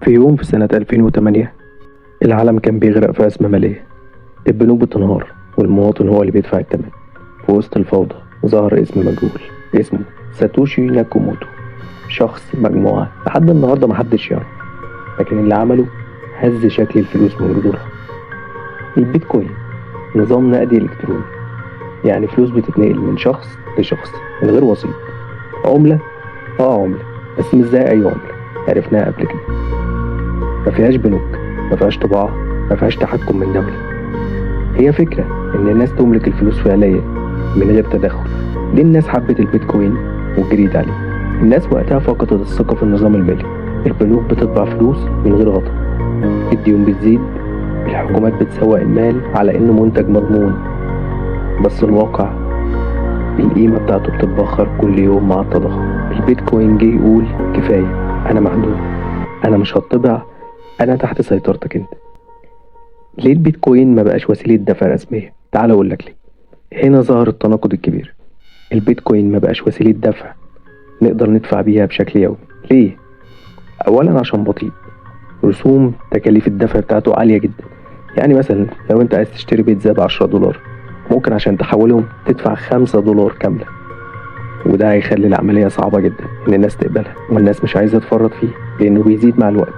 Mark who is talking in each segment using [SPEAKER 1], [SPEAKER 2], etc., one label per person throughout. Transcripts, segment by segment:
[SPEAKER 1] في يوم في سنة 2008 العالم كان بيغرق في أزمة مالية. البنوك بتنهار والمواطن هو اللي بيدفع الثمن. في وسط الفوضى ظهر اسم مجهول، اسمه ساتوشي ناكاموتو. شخص مجموعة لحد النهاردة محدش يعرف، لكن اللي عمله هز شكل الفلوس من جذورها. البيتكوين نظام نقدي إلكتروني، يعني فلوس بتتنقل من شخص لشخص من غير وسيط. عملة، عملة، بس مش زي أي عملة عرفناها قبل كده. ما فيهاش بنوك، ما فيهاش طباعة، ما فيهاش تحكم من دولي. هي فكرة إن الناس تملك الفلوس فعليا من غير تدخل. دي الناس حبت البيتكوين وجريت عليه. الناس وقتها فقدت الثقة في النظام المالي. البنوك بتطبع فلوس من غير غطا، الديون بتزيد، الحكومات بتسوق المال على إنه منتج مضمون. بس الواقع القيمة بتاعته بتتبخر كل يوم مع التضخم. البيتكوين جه يقول كفاية، أنا محدود، أنا مش هطبع، أنا تحت سيطرتك أنت. ليه البيتكوين ما بقاش وسيلة دفع رسمية؟ تعال أقول لك ليه. هنا ظهر التناقض الكبير. البيتكوين ما بقاش وسيلة دفع نقدر ندفع بيها بشكل يومي. ليه؟ أولا عشان بطيء، رسوم تكاليف الدفع بتاعته عالية جدا. يعني مثلا لو انت عايز تشتري بيتزا ب10 دولار، ممكن عشان تحولهم تدفع 5 دولار كاملة، وده هيخلي العملية صعبة جدا إن الناس تقبلها، والناس مش عايزة تفرط فيه لأنه بيزيد مع الوقت.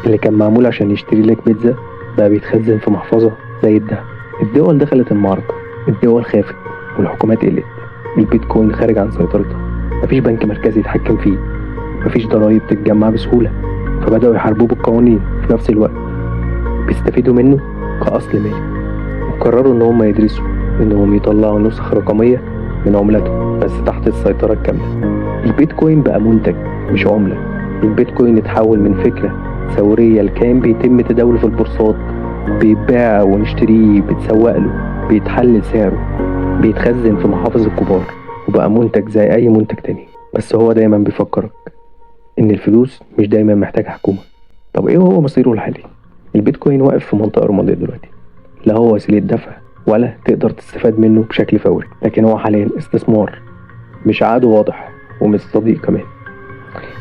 [SPEAKER 1] اللي كان معمول عشان يشتري لك بيتزا بقى بيتخزن في محفظة زي الدهب. الدول دخلت المعركة، الدول خافت والحكومات قلت. البيتكوين خارج عن سيطرتها، مفيش بنك مركزي يتحكم فيه، مفيش ضرايب تتجمع بسهولة، فبدأوا يحاربوه بالقوانين. في نفس الوقت بيستفيدوا منه كأصل مالي، وقرروا إن هم يدرسوا إنهم يطلعوا نسخ رقمية من عملته بس تحت السيطرة الكاملة. البيتكوين بقى منتج مش عملة. البيتكوين اتحول من فكرة ثورية لكيان بيتم تداوله في البورصات، بيتباع ونشتريه، بيتسوق له، بيتحلل سعره، بيتخزن في محافظ الكبار، وبقى منتج زي أي منتج تاني. بس هو دايما بيفكرك إن الفلوس مش دايما محتاجة حكومة. طب إيه هو مصيره الحالي؟ البيتكوين واقف في منطقة رمادية دلوقتي، لا هو وسيلة دفع ولا تقدر تستفاد منه بشكل فوري، لكن هو حاليا استثمار مش عاد واضح ومش صديق كمان.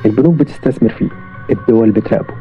[SPEAKER 1] البنوك بتستثمر فيه، الدول بتراقبه،